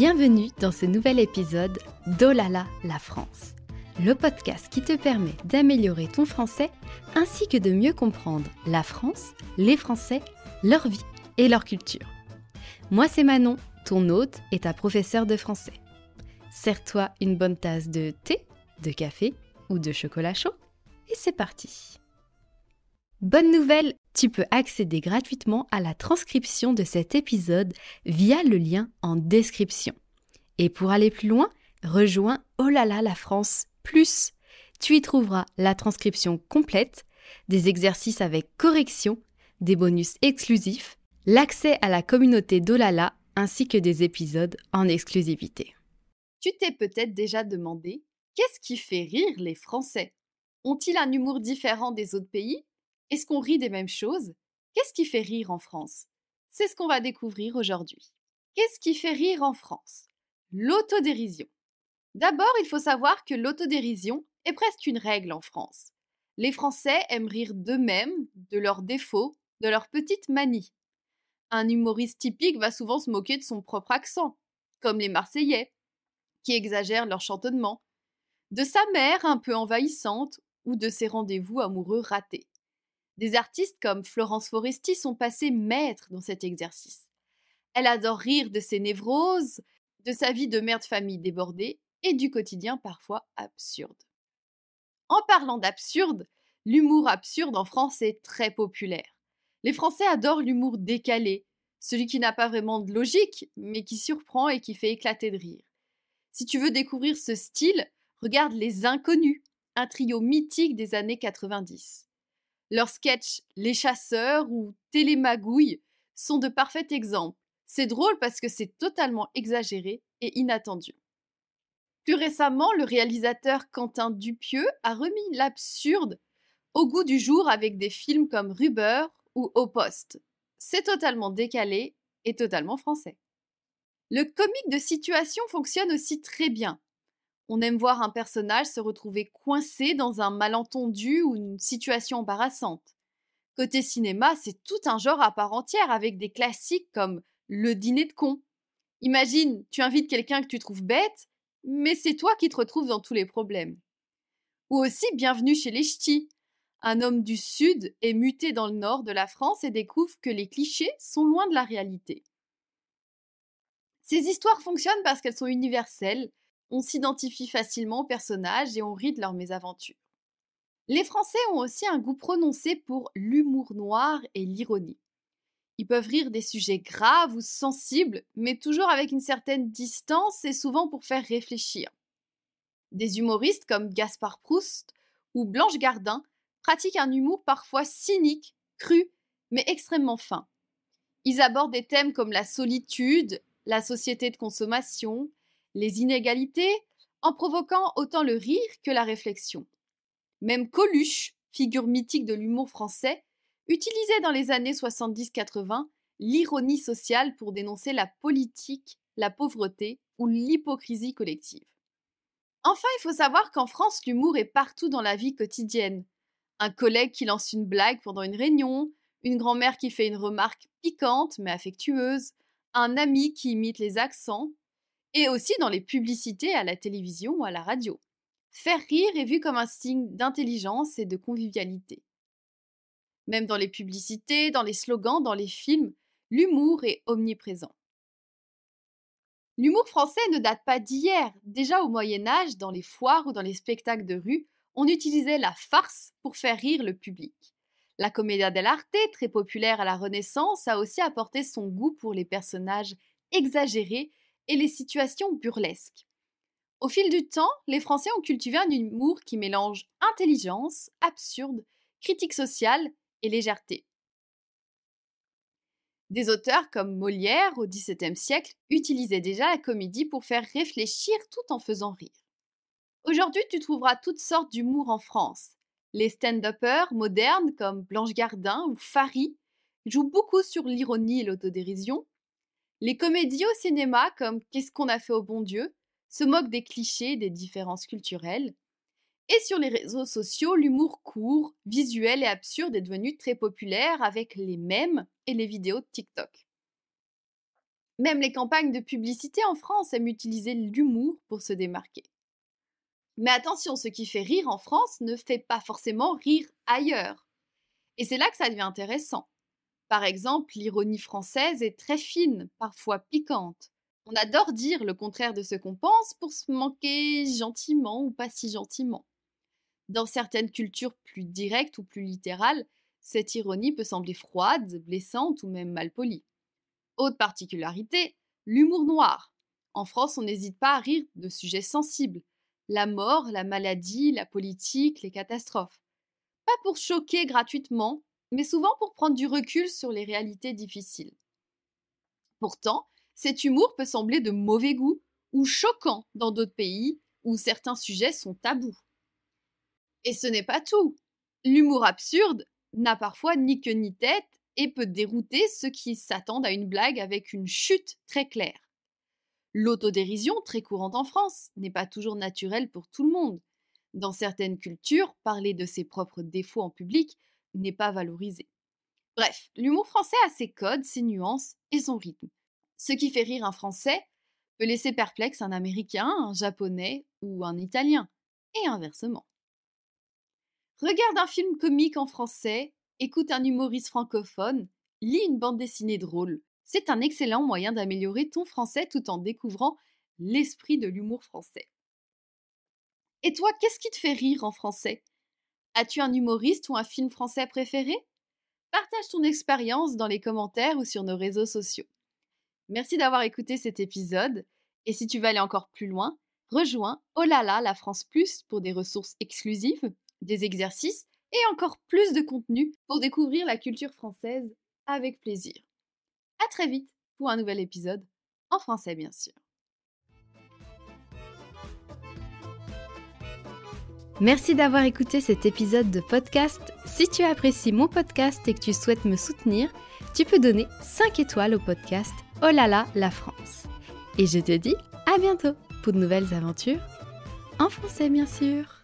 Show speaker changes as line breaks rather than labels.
Bienvenue dans ce nouvel épisode d'Oh là là, la France, le podcast qui te permet d'améliorer ton français ainsi que de mieux comprendre la France, les Français, leur vie et leur culture. Moi c'est Manon, ton hôte et ta professeure de français. Sers-toi une bonne tasse de thé, de café ou de chocolat chaud et c'est parti. Bonne nouvelle, tu peux accéder gratuitement à la transcription de cet épisode via le lien en description. Et pour aller plus loin, rejoins Oh là là la France plus. Tu y trouveras la transcription complète, des exercices avec correction, des bonus exclusifs, l'accès à la communauté d'Oh là là ainsi que des épisodes en exclusivité. Tu t'es peut-être déjà demandé, qu'est-ce qui fait rire les Français ? Ont-ils un humour différent des autres pays ? Est-ce qu'on rit des mêmes choses ? Qu'est-ce qui fait rire en France ? C'est ce qu'on va découvrir aujourd'hui. Qu'est-ce qui fait rire en France ? L'autodérision. D'abord, il faut savoir que l'autodérision est presque une règle en France. Les Français aiment rire d'eux-mêmes, de leurs défauts, de leurs petites manies. Un humoriste typique va souvent se moquer de son propre accent, comme les Marseillais, qui exagèrent leur chantonnement, de sa mère un peu envahissante ou de ses rendez-vous amoureux ratés. Des artistes comme Florence Foresti sont passés maîtres dans cet exercice. Elle adore rire de ses névroses, de sa vie de mère de famille débordée et du quotidien parfois absurde. En parlant d'absurde, l'humour absurde en France est très populaire. Les Français adorent l'humour décalé, celui qui n'a pas vraiment de logique, mais qui surprend et qui fait éclater de rire. Si tu veux découvrir ce style, regarde Les Inconnus, un trio mythique des années 90. Leurs sketchs Les Chasseurs ou Télémagouille sont de parfaits exemples. C'est drôle parce que c'est totalement exagéré et inattendu. Plus récemment, le réalisateur Quentin Dupieux a remis l'absurde au goût du jour avec des films comme Rubber ou Au Poste. C'est totalement décalé et totalement français. Le comique de situation fonctionne aussi très bien. On aime voir un personnage se retrouver coincé dans un malentendu ou une situation embarrassante. Côté cinéma, c'est tout un genre à part entière avec des classiques comme Le dîner de con. Imagine, tu invites quelqu'un que tu trouves bête, mais c'est toi qui te retrouves dans tous les problèmes. Ou aussi Bienvenue chez les Ch'tis. Un homme du Sud est muté dans le nord de la France et découvre que les clichés sont loin de la réalité. Ces histoires fonctionnent parce qu'elles sont universelles, on s'identifie facilement aux personnages et on rit de leurs mésaventures. Les Français ont aussi un goût prononcé pour l'humour noir et l'ironie. Ils peuvent rire des sujets graves ou sensibles, mais toujours avec une certaine distance et souvent pour faire réfléchir. Des humoristes comme Gaspard Proust ou Blanche Gardin pratiquent un humour parfois cynique, cru, mais extrêmement fin. Ils abordent des thèmes comme la solitude, la société de consommation, les inégalités, en provoquant autant le rire que la réflexion. Même Coluche, figure mythique de l'humour français, utilisait dans les années 70-80 l'ironie sociale pour dénoncer la politique, la pauvreté ou l'hypocrisie collective. Enfin, il faut savoir qu'en France, l'humour est partout dans la vie quotidienne. Un collègue qui lance une blague pendant une réunion, une grand-mère qui fait une remarque piquante mais affectueuse, un ami qui imite les accents, et aussi dans les publicités à la télévision ou à la radio. Faire rire est vu comme un signe d'intelligence et de convivialité. Même dans les publicités, dans les slogans, dans les films, l'humour est omniprésent. L'humour français ne date pas d'hier. Déjà au Moyen-Âge, dans les foires ou dans les spectacles de rue, on utilisait la farce pour faire rire le public. La commedia dell'arte, très populaire à la Renaissance, a aussi apporté son goût pour les personnages exagérés et les situations burlesques. Au fil du temps, les Français ont cultivé un humour qui mélange intelligence, absurde, critique sociale et légèreté. Des auteurs comme Molière au XVIIe siècle utilisaient déjà la comédie pour faire réfléchir tout en faisant rire. Aujourd'hui, tu trouveras toutes sortes d'humour en France. Les stand-uppers modernes comme Blanche Gardin ou Fary jouent beaucoup sur l'ironie et l'autodérision. Les comédies au cinéma comme Qu'est-ce qu'on a fait au bon Dieu se moquent des clichés et des différences culturelles. Et sur les réseaux sociaux, l'humour court, visuel et absurde est devenu très populaire avec les mèmes et les vidéos de TikTok. Même les campagnes de publicité en France aiment utiliser l'humour pour se démarquer. Mais attention, ce qui fait rire en France ne fait pas forcément rire ailleurs. Et c'est là que ça devient intéressant. Par exemple, l'ironie française est très fine, parfois piquante. On adore dire le contraire de ce qu'on pense pour se moquer gentiment ou pas si gentiment. Dans certaines cultures plus directes ou plus littérales, cette ironie peut sembler froide, blessante ou même malpolie. Autre particularité, l'humour noir. En France, on n'hésite pas à rire de sujets sensibles. La mort, la maladie, la politique, les catastrophes. Pas pour choquer gratuitement, mais souvent pour prendre du recul sur les réalités difficiles. Pourtant, cet humour peut sembler de mauvais goût ou choquant dans d'autres pays où certains sujets sont tabous. Et ce n'est pas tout. L'humour absurde n'a parfois ni queue ni tête et peut dérouter ceux qui s'attendent à une blague avec une chute très claire. L'autodérision, très courante en France, n'est pas toujours naturelle pour tout le monde. Dans certaines cultures, parler de ses propres défauts en public n'est pas valorisé. Bref, l'humour français a ses codes, ses nuances et son rythme. Ce qui fait rire un Français peut laisser perplexe un Américain, un Japonais ou un Italien, et inversement. Regarde un film comique en français, écoute un humoriste francophone, lis une bande dessinée drôle. C'est un excellent moyen d'améliorer ton français tout en découvrant l'esprit de l'humour français. Et toi, qu'est-ce qui te fait rire en français? As-tu un humoriste ou un film français préféré? Partage ton expérience dans les commentaires ou sur nos réseaux sociaux. Merci d'avoir écouté cet épisode. Et si tu veux aller encore plus loin, rejoins Oh là là, la France Plus pour des ressources exclusives, des exercices et encore plus de contenu pour découvrir la culture française avec plaisir. À très vite pour un nouvel épisode, en français bien sûr. Merci d'avoir écouté cet épisode de podcast. Si tu apprécies mon podcast et que tu souhaites me soutenir, tu peux donner 5 étoiles au podcast Oh là là, la France. Et je te dis à bientôt pour de nouvelles aventures, en français bien sûr.